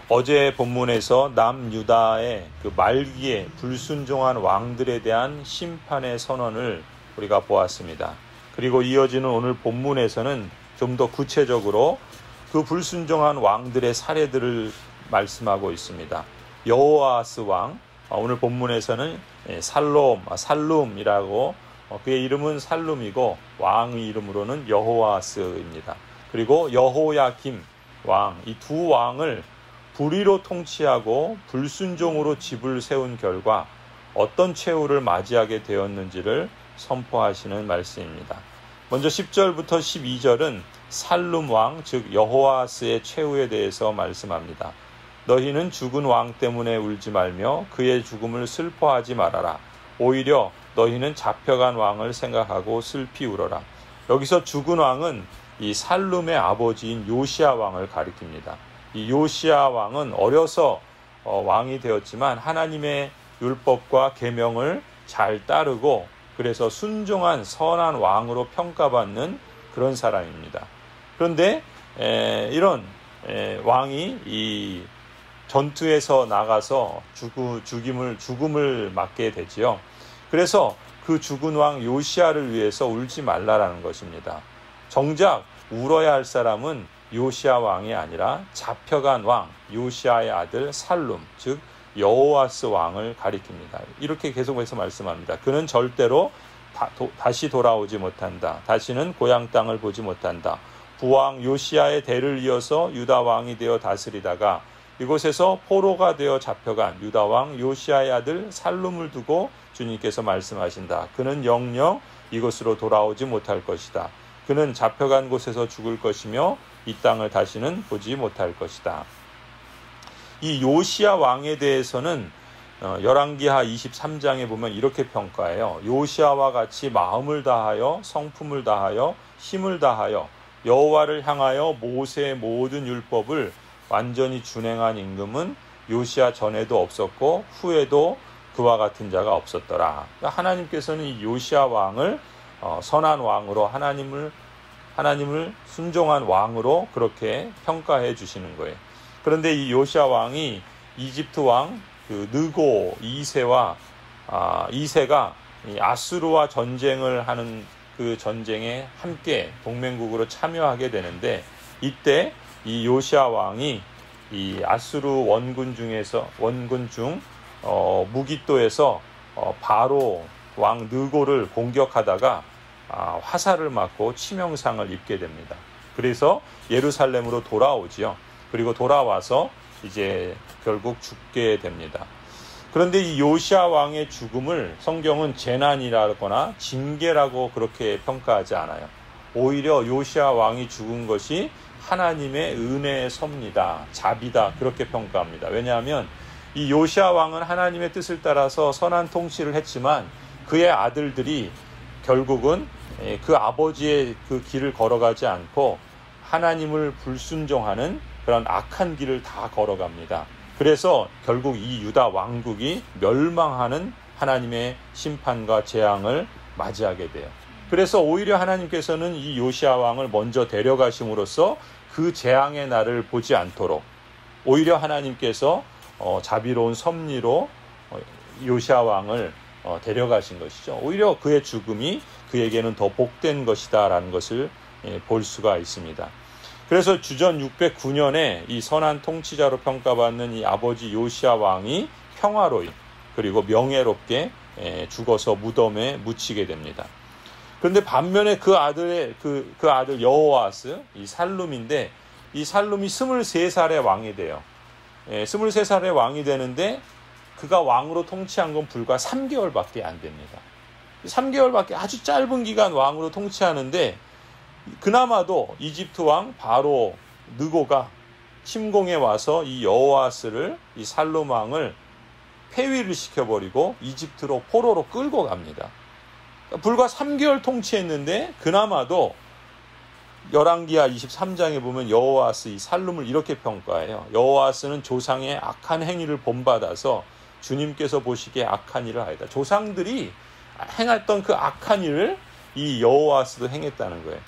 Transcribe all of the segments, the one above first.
어제 본문에서 남유다의 그 말기에 불순종한 왕들에 대한 심판의 선언을 우리가 보았습니다. 그리고 이어지는 오늘 본문에서는 좀 더 구체적으로 그 불순종한 왕들의 사례들을 말씀하고 있습니다. 여호아스 왕, 오늘 본문에서는 살룸이라고, 그의 이름은 살룸이고 왕의 이름으로는 여호아스입니다. 그리고 여호야김 왕, 이 두 왕을 불의로 통치하고 불순종으로 집을 세운 결과 어떤 최후를 맞이하게 되었는지를 선포하시는 말씀입니다. 먼저 10절부터 12절은 살룸 왕, 즉 여호아스의 최후에 대해서 말씀합니다. 너희는 죽은 왕 때문에 울지 말며 그의 죽음을 슬퍼하지 말아라. 오히려 너희는 잡혀간 왕을 생각하고 슬피 울어라. 여기서 죽은 왕은 이 살룸의 아버지인 요시야 왕을 가리킵니다. 이 요시야 왕은 어려서 왕이 되었지만 하나님의 율법과 계명을 잘 따르고 그래서 순종한 선한 왕으로 평가받는 그런 사람입니다. 그런데 이런 왕이 이 전투에서 나가서 죽음을 맞게 되지요. 그래서 그 죽은 왕 요시야를 위해서 울지 말라라는 것입니다. 정작 울어야 할 사람은 요시야 왕이 아니라 잡혀간 왕 요시야의 아들 살룸, 즉 여호아스 왕을 가리킵니다. 이렇게 계속해서 말씀합니다. 그는 절대로 다시 돌아오지 못한다. 다시는 고향 땅을 보지 못한다. 부왕 요시야의 대를 이어서 유다 왕이 되어 다스리다가 이곳에서 포로가 되어 잡혀간 유다 왕 요시야의 아들 살룸을 두고 주님께서 말씀하신다. 그는 영영 이곳으로 돌아오지 못할 것이다. 그는 잡혀간 곳에서 죽을 것이며 이 땅을 다시는 보지 못할 것이다. 이 요시야 왕에 대해서는 열왕기하 23장에 보면 이렇게 평가해요. 요시야와 같이 마음을 다하여 성품을 다하여 힘을 다하여 여호와를 향하여 모세의 모든 율법을 완전히 준행한 임금은 요시야 전에도 없었고 후에도 그와 같은 자가 없었더라. 그러니까 하나님께서는 이 요시야 왕을 선한 왕으로 하나님을 순종한 왕으로 그렇게 평가해 주시는 거예요. 그런데 이 요시야 왕이 이집트 왕 그 느고 2세가 아수르와 전쟁을 하는 그 전쟁에 함께 동맹국으로 참여하게 되는데 이때 이 요시야 왕이 이 아수르 원군 중 무기또에서 바로 왕 느고를 공격하다가 화살을 맞고 치명상을 입게 됩니다. 그래서 예루살렘으로 돌아오지요. 그리고 돌아와서 이제 결국 죽게 됩니다. 그런데 이 요시야 왕의 죽음을 성경은 재난이라거나 징계라고 그렇게 평가하지 않아요. 오히려 요시야 왕이 죽은 것이 하나님의 은혜의 섭니다. 자비다. 그렇게 평가합니다. 왜냐하면 이 요시야 왕은 하나님의 뜻을 따라서 선한 통치를 했지만 그의 아들들이 결국은 그 아버지의 그 길을 걸어가지 않고 하나님을 불순종하는 그런 악한 길을 다 걸어갑니다. 그래서 결국 이 유다 왕국이 멸망하는 하나님의 심판과 재앙을 맞이하게 돼요. 그래서 오히려 하나님께서는 이 요시야 왕을 먼저 데려가심으로써 그 재앙의 날을 보지 않도록 오히려 하나님께서 자비로운 섭리로 요시야 왕을 데려가신 것이죠. 오히려 그의 죽음이 그에게는 더 복된 것이다라는 것을 볼 수가 있습니다. 그래서 주전 609년에 이 선한 통치자로 평가받는 이 아버지 요시야 왕이 평화로이 그리고 명예롭게 죽어서 무덤에 묻히게 됩니다. 그런데 반면에 그 아들 여호아스, 이 살룸인데 이 살룸이 23살의 왕이 돼요. 23살의 왕이 되는데 그가 왕으로 통치한 건 불과 3개월밖에 안 됩니다. 3개월밖에 아주 짧은 기간 왕으로 통치하는데 그나마도 이집트 왕 바로 느고가 침공해 와서 이 여호아스를 이 살룸 왕을 폐위를 시켜버리고 이집트로 포로로 끌고 갑니다. 불과 3개월 통치했는데 그나마도 열왕기하 23장에 보면 여호아스 이 살룸을 이렇게 평가해요. 여호아스는 조상의 악한 행위를 본받아서 주님께서 보시기에 악한 일을 하였다. 조상들이 행했던 그 악한 일을 이 여호아스도 행했다는 거예요.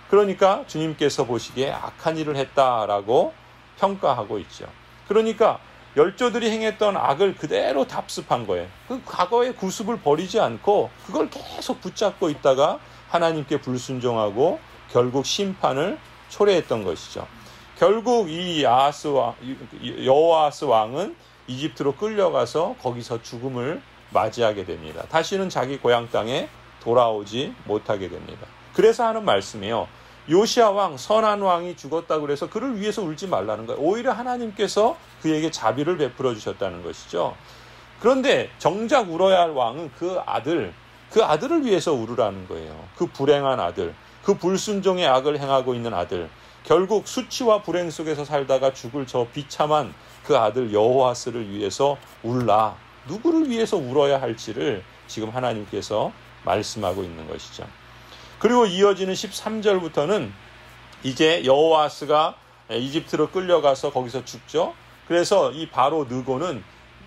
그러니까 주님께서 보시기에 악한 일을 했다라고 평가하고 있죠. 그러니까 열조들이 행했던 악을 그대로 답습한 거예요. 그 과거의 구습을 버리지 않고 그걸 계속 붙잡고 있다가 하나님께 불순종하고 결국 심판을 초래했던 것이죠. 결국 이 여호아스 왕은 이집트로 끌려가서 거기서 죽음을 맞이하게 됩니다. 다시는 자기 고향 땅에 돌아오지 못하게 됩니다. 그래서 하는 말씀이에요. 요시야 왕, 선한 왕이 죽었다고 그래서 그를 위해서 울지 말라는 거예요. 오히려 하나님께서 그에게 자비를 베풀어 주셨다는 것이죠. 그런데 정작 울어야 할 왕은 그 아들을 위해서 울으라는 거예요. 그 불행한 아들, 그 불순종의 악을 행하고 있는 아들, 결국 수치와 불행 속에서 살다가 죽을 저 비참한 그 아들 여호아스를 위해서 울라. 누구를 위해서 울어야 할지를 지금 하나님께서 말씀하고 있는 것이죠. 그리고 이어지는 13절부터는 이제 여호아스가 이집트로 끌려가서 거기서 죽죠. 그래서 이 바로 느고는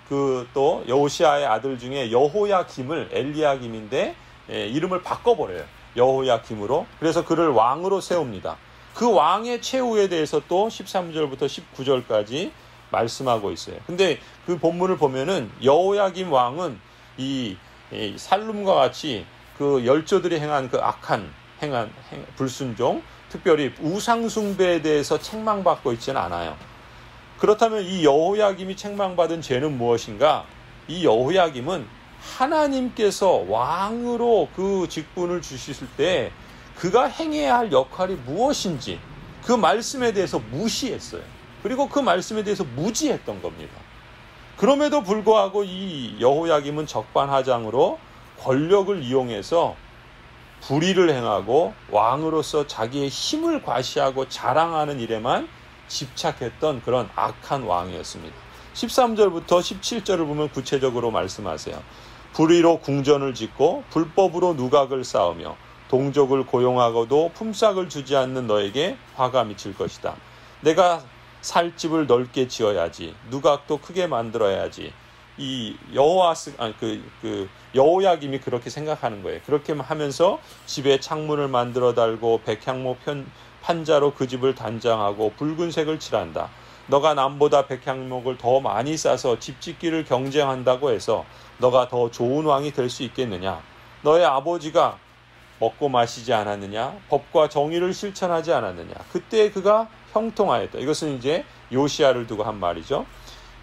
그 또 여호시아의 아들 중에 여호야김을, 엘리야김인데 이름을 바꿔버려요. 여호야김으로. 그래서 그를 왕으로 세웁니다. 그 왕의 최후에 대해서 또 13절부터 19절까지 말씀하고 있어요. 근데 그 본문을 보면은 여호야김 왕은 이 살룸과 같이 그 열조들이 행한 그 악한 불순종, 특별히 우상숭배에 대해서 책망받고 있지는 않아요. 그렇다면 이 여호야김이 책망받은 죄는 무엇인가? 이 여호야김은 하나님께서 왕으로 그 직분을 주셨을 때 그가 행해야 할 역할이 무엇인지 그 말씀에 대해서 무시했어요. 그리고 그 말씀에 대해서 무지했던 겁니다. 그럼에도 불구하고 이 여호야김은 적반하장으로 권력을 이용해서 불의를 행하고 왕으로서 자기의 힘을 과시하고 자랑하는 일에만 집착했던 그런 악한 왕이었습니다. 13절부터 17절을 보면 구체적으로 말씀하세요. 불의로 궁전을 짓고 불법으로 누각을 쌓으며 동족을 고용하고도 품삯을 주지 않는 너에게 화가 미칠 것이다. 내가 살 집을 넓게 지어야지. 누각도 크게 만들어야지. 이 여호야김이 그렇게 생각하는 거예요. 그렇게 하면서 집에 창문을 만들어 달고 백향목 판자로 그 집을 단장하고 붉은색을 칠한다. 너가 남보다 백향목을 더 많이 싸서 집 짓기를 경쟁한다고 해서 너가 더 좋은 왕이 될 수 있겠느냐? 너의 아버지가 먹고 마시지 않았느냐? 법과 정의를 실천하지 않았느냐? 그때 그가 형통하였다. 이것은 이제 요시야를 두고 한 말이죠.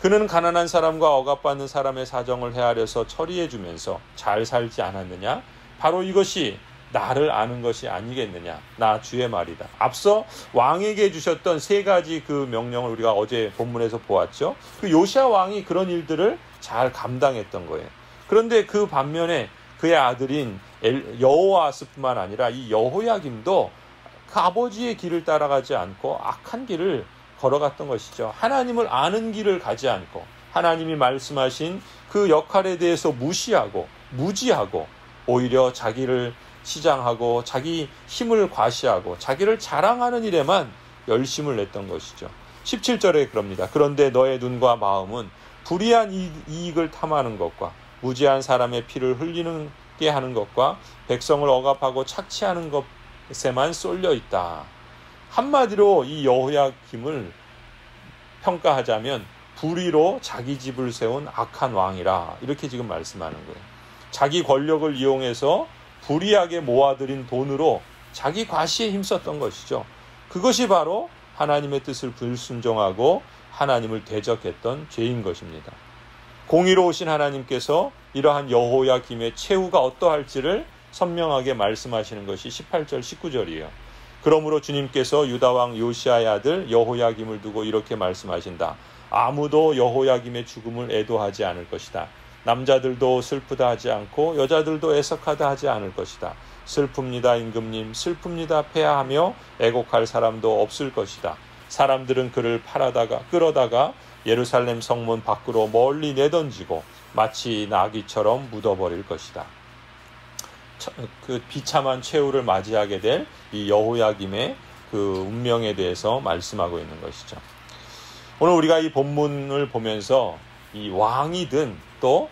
그는 가난한 사람과 억압받는 사람의 사정을 헤아려서 처리해 주면서 잘 살지 않았느냐? 바로 이것이 나를 아는 것이 아니겠느냐? 나 주의 말이다. 앞서 왕에게 주셨던 세 가지 그 명령을 우리가 어제 본문에서 보았죠. 그 요시야 왕이 그런 일들을 잘 감당했던 거예요. 그런데 그 반면에 그의 아들인 여호아스뿐만 아니라 이 여호야김도 그 아버지의 길을 따라가지 않고 악한 길을 걸어갔던 것이죠. 하나님을 아는 길을 가지 않고 하나님이 말씀하신 그 역할에 대해서 무시하고 무지하고 오히려 자기를 시장하고 자기 힘을 과시하고 자기를 자랑하는 일에만 열심을 냈던 것이죠. 17절에 그럽니다. 그런데 너의 눈과 마음은 불의한 이익을 탐하는 것과 무지한 사람의 피를 흘리게 하는 것과 백성을 억압하고 착취하는 것에만 쏠려 있다. 한마디로 이 여호야김을 평가하자면 불의로 자기 집을 세운 악한 왕이라 이렇게 지금 말씀하는 거예요. 자기 권력을 이용해서 불의하게 모아들인 돈으로 자기 과시에 힘썼던 것이죠. 그것이 바로 하나님의 뜻을 불순종하고 하나님을 대적했던 죄인 것입니다. 공의로우신 하나님께서 이러한 여호야김의 최후가 어떠할지를 선명하게 말씀하시는 것이 18절 19절이에요. 그러므로 주님께서 유다왕 요시아의 아들 여호야김을 두고 이렇게 말씀하신다. 아무도 여호야김의 죽음을 애도하지 않을 것이다. 남자들도 슬프다 하지 않고 여자들도 애석하다 하지 않을 것이다. 슬픕니다 임금님, 슬픕니다 폐하하며 애곡할 사람도 없을 것이다. 사람들은 그를 끌어다가 예루살렘 성문 밖으로 멀리 내던지고 마치 나귀처럼 묻어버릴 것이다. 그 비참한 최후를 맞이하게 될 이 여호야김의 그 운명에 대해서 말씀하고 있는 것이죠. 오늘 우리가 이 본문을 보면서 이 왕이든 또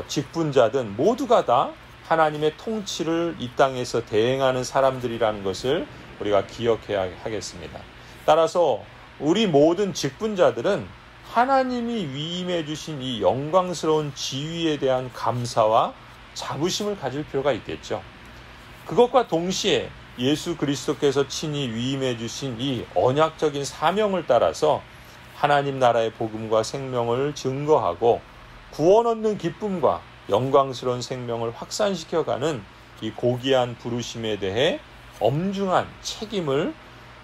직분자든 모두가 다 하나님의 통치를 이 땅에서 대행하는 사람들이라는 것을 우리가 기억해야 하겠습니다. 따라서 우리 모든 직분자들은 하나님이 위임해 주신 이 영광스러운 지위에 대한 감사와 자부심을 가질 필요가 있겠죠. 그것과 동시에 예수 그리스도께서 친히 위임해 주신 이 언약적인 사명을 따라서 하나님 나라의 복음과 생명을 증거하고 구원 얻는 기쁨과 영광스러운 생명을 확산시켜가는 이 고귀한 부르심에 대해 엄중한 책임을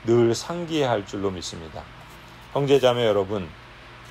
늘 상기해야 할 줄로 믿습니다. 형제자매 여러분,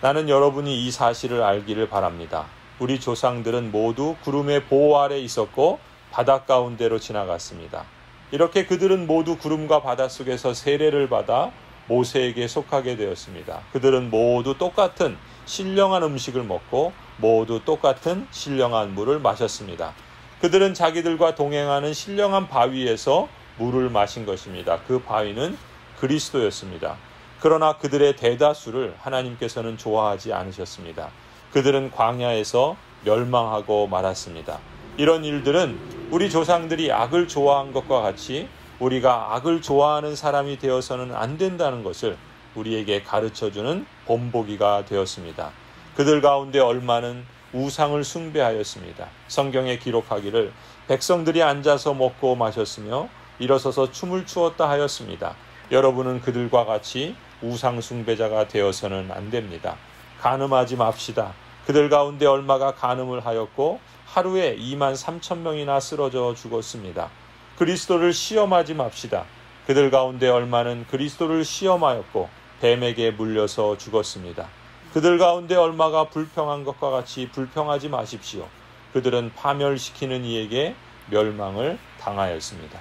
나는 여러분이 이 사실을 알기를 바랍니다. 우리 조상들은 모두 구름의 보호 아래 있었고 바닷 가운데로 지나갔습니다. 이렇게 그들은 모두 구름과 바닷속에서 세례를 받아 모세에게 속하게 되었습니다. 그들은 모두 똑같은 신령한 음식을 먹고 모두 똑같은 신령한 물을 마셨습니다. 그들은 자기들과 동행하는 신령한 바위에서 물을 마신 것입니다. 그 바위는 그리스도였습니다. 그러나 그들의 대다수를 하나님께서는 좋아하지 않으셨습니다. 그들은 광야에서 멸망하고 말았습니다. 이런 일들은 우리 조상들이 악을 좋아한 것과 같이 우리가 악을 좋아하는 사람이 되어서는 안 된다는 것을 우리에게 가르쳐주는 본보기가 되었습니다. 그들 가운데 얼마는 우상을 숭배하였습니다. 성경에 기록하기를 백성들이 앉아서 먹고 마셨으며 일어서서 춤을 추었다 하였습니다. 여러분은 그들과 같이 우상 숭배자가 되어서는 안 됩니다. 간음하지 맙시다. 그들 가운데 얼마가 간음을 하였고 하루에 23,000명이나 쓰러져 죽었습니다. 그리스도를 시험하지 맙시다. 그들 가운데 얼마는 그리스도를 시험하였고 뱀에게 물려서 죽었습니다. 그들 가운데 얼마가 불평한 것과 같이 불평하지 마십시오. 그들은 파멸시키는 이에게 멸망을 당하였습니다.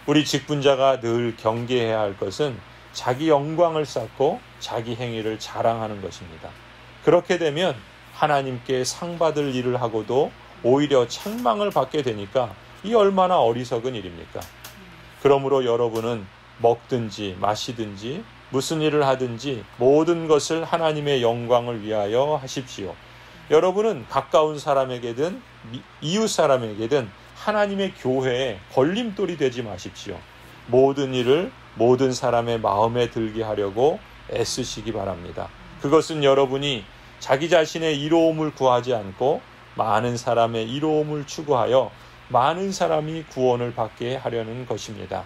우리 직분자가 늘 경계해야 할 것은 자기 영광을 쌓고 자기 행위를 자랑하는 것입니다. 그렇게 되면 하나님께 상 받을 일을 하고도 오히려 책망을 받게 되니까 이 얼마나 어리석은 일입니까? 그러므로 여러분은 먹든지 마시든지 무슨 일을 하든지 모든 것을 하나님의 영광을 위하여 하십시오. 여러분은 가까운 사람에게든 이웃 사람에게든 하나님의 교회에 걸림돌이 되지 마십시오. 모든 일을 모든 사람의 마음에 들게 하려고 애쓰시기 바랍니다. 그것은 여러분이 자기 자신의 이로움을 구하지 않고 많은 사람의 이로움을 추구하여 많은 사람이 구원을 받게 하려는 것입니다.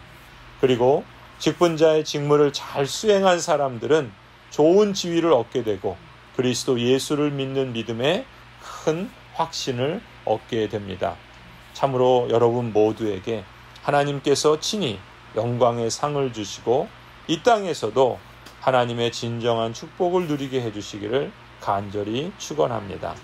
그리고 직분자의 직무를 잘 수행한 사람들은 좋은 지위를 얻게 되고 그리스도 예수를 믿는 믿음에 큰 확신을 얻게 됩니다. 참으로 여러분 모두에게 하나님께서 친히 영광의 상을 주시고 이 땅에서도 하나님의 진정한 축복을 누리게 해주시기를 간절히 축원합니다.